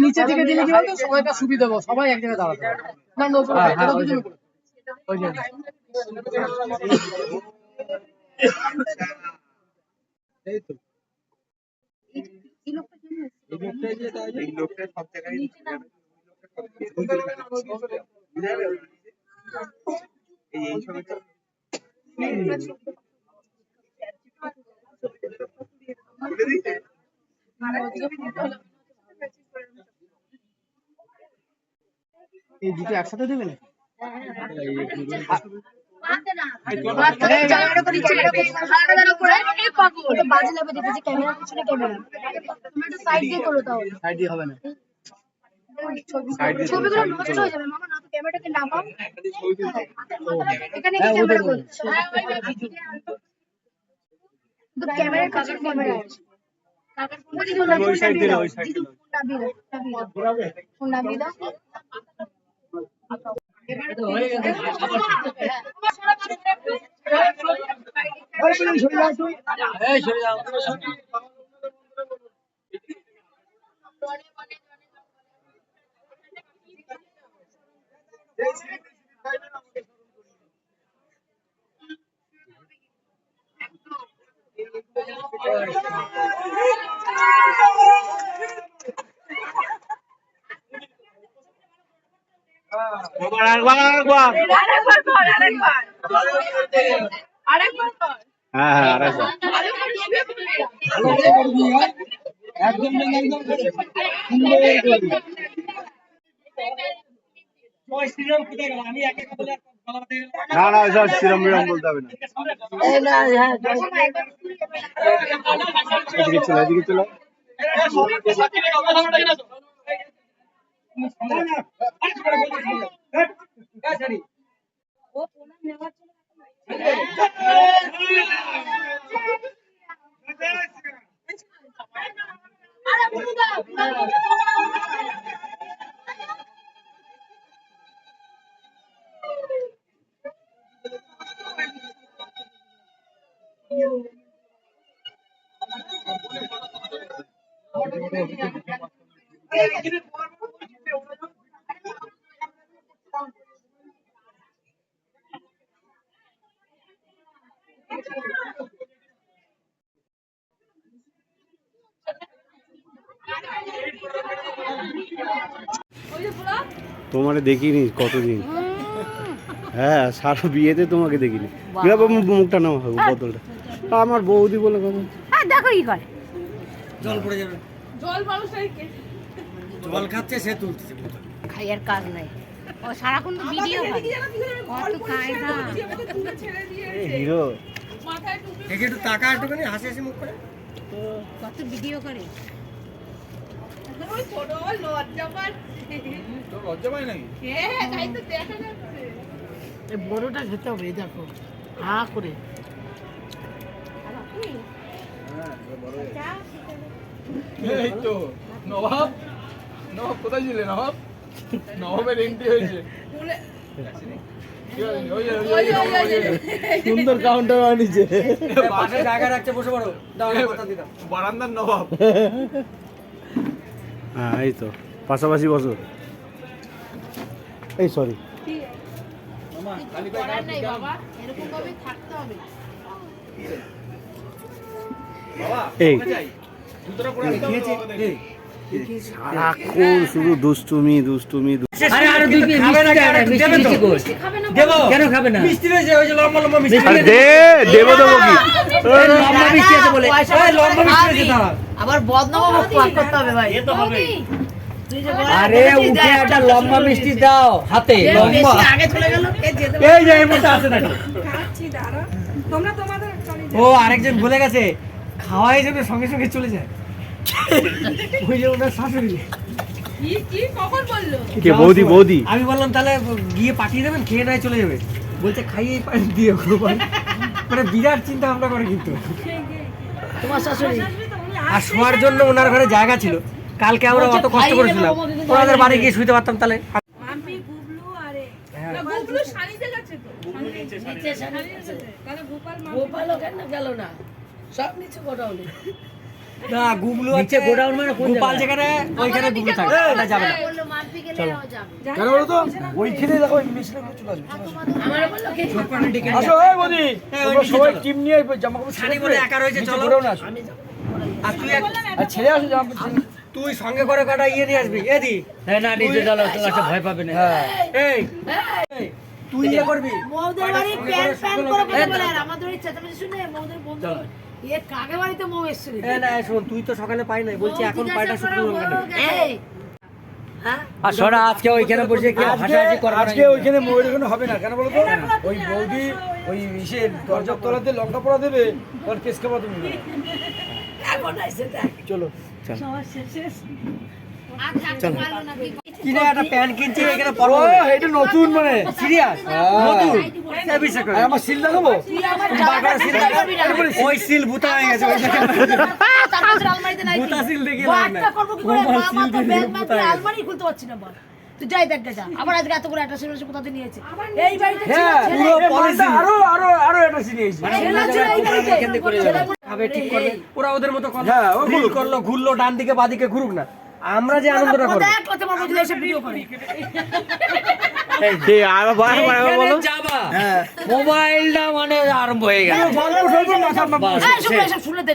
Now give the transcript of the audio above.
নিচের দিকে দিলে কি বলতো সময়টা সুবিধা হবে, সবাই এক জায়গায় দাঁড়াতে হবে এই দুটো একসাথে দেবে না? ক্যামেরার কাছে ক্যামেরা আছে। না না সব শ্রীরাম বিরাম বলতে হবে না। এদিকে চলো, এদিকে চলো। তোমারে দেখিনি কতদিন। হ্যাঁ সারা বিয়েতে তোমাকে দেখিনি। মুখটা নাও বোতলটা। আমার বৌদি বলে কথা। দেখো কি করে, জল পড়ে যাবে। জল মানুষ জল খাচ্ছে সে তুলতেছে। খাইয়ার কাজ নাই, ও সারাক্ষণ তো ভিডিও করে। কত খায় না হিরো। দেখে একটু টাকা একটুখানি হাসি হাসি মুখ করে কত ভিডিও করে। ছোট লজ্জা পাচ্ছে। তো লজ্জা পায় নাকি? হ্যাঁ তাই তো দেখা যাচ্ছে। এই বড়টা খেতে হবে, দেখো হা করে। এই তো নবাব, নবাব কোথায় ছিলে? নবাব, নবাবের এন্ট্রি হয়েছে। সুন্দর কাউন্টার বানিয়েছে। পাশে জায়গা রাখছে, বসে পড়ো। বারান্দার নবাব। হ্যাঁ এই তো পাশাপাশি বসো। এই সরি এই সারাক্ষণ শুধু দুষ্টুমি দুষ্টুমি। কেন খাবে না? মিষ্টি রয়েছে, ওই যে লম্বা লম্বা মিষ্টি। দেবো দেবো কি লম্বা মিষ্টি আছে বলে, লম্বা মিষ্টি রয়েছে। আবার বদনাম করতে হবে ভাই। আরে উঠে একটা লম্বা মিষ্টি দাও হাতে, লম্বা। আগে চলে গেল, এই যে এই মতো আছে নাকি? ও আরেকজন ভুলে গেছে, খাওয়াই যাবে সঙ্গে সঙ্গে চলে যায়। ওই যে ওনার শাশুড়ি। কে বৌদি? বৌদি আমি বললাম তাহলে গিয়ে পাঠিয়ে দেবেন, খেয়ে নাই চলে যাবে। বলছে খাইয়েই পানি দিয়ে, মানে বিরাট চিন্তা ভাবনা করে কিন্তু। তোমার শাশুড়ি আর শোয়ার জন্য ওনার ঘরে জায়গা ছিল। কালকে আমরা অত কষ্ট করেছিলাম, ওনাদের বাড়ি গিয়ে শুইতে পারতাম তাহলে। আমি গুবলু আরে না গুবলু শাড়িতে গেছে তো নিচে শাড়ি আছে। তাহলে গোপাল মা গোপালও কেন গেল না, সব নিচে গোডাউনে। না গুগলু হচ্ছে গোডাউন মানে গোপাল যেখানে ওইখানে গুগলু থাকে, ওটা যাবে না। কেন বলো তো ওইখানে দেখো মিশলে চলে আসবে আমার বললো কি আসো এই বলি তোমরা সবাই টিম নিয়ে জামা কাপড় শাড়ি বলে একা রয়েছে, চলো। ঘুরেও না আসো। আমি যাবো। আর তুই আর ছেড়ে আসো জামা কাপড় ছেড়ে। তুই সঙ্গে করে কাটা ইয়ে নিয়ে আসবি, এদি না নিজে চালো, তোমার কাছে ভয় পাবে না। হ্যাঁ এই এই, তুই ইয়ে করবি মৌদের বাড়ি প্যান প্যান করে কথা বলে, আর আমাদের বাড়ি চেঁচামেচি শুনে মৌদের বন্ধু এ কাকে বাড়িতে মৌ এসেছিল। এ না শোন, তুই তো সকালে পাই নাই, বলছি এখন পায়টা শুকনো লঙ্কা নেই। এই হ্যাঁ আর শোনা, আজকে ওইখানে বসে কি হাসাহাসি করবে না। আজকে ওইখানে ময়ূর এখানে হবে না, কেন বলো তো ওই বৌদি ওই ইসে দরজার তলাতে লঙ্কা পোড়া দেবে, তোর কেস খাবা তুমি না। এখন আইছে দেখ চলো কি রে একটা প্যান্ট কিনছি এখানে ও পরবো, এটা নতুন মানে সিরিয়াস নতুন এ বিশ্বাস করে আর আমার সিল দেখাবো তুই আমার জামাটা সিল করবি না। ওই সিল ভূতা হয়ে গেছে, ওই দেখে তার কাছে আলমারিতে নাই। ভূতা সিল দেখে লাভ নাই। বাটটা করবো কি করে? মা তো ব্যাগ মাত্র আলমারি খুলতে পারছি না বল। তুই যাই দেখ যা। আবার আজকে এত করে একটা সিলেবাস কোথা থেকে নিয়েছে? এই বাড়িতে ছিল হ্যাঁ ছেলে। পুরো পলিসি আরো আরো আরো এটা সিনিয়েছি ছেলে ছিল এই বাড়িতে। ছেলে ভাবে ঠিক করবে ওরা ওদের মতো কথা। হ্যাঁ, ও ভুল করলো, ঘুরলো ডান দিকে বাদিকে ঘুরুক না, আমরা যে আনন্দটা করব। দেখ কত বড় যদি এসে ভিডিও করে। আবার বলো। যাবা মোবাইলটা মানে আরম্ভ হয়ে গেল। গল্প সল্প মাথা এই শুনে শুনে দে।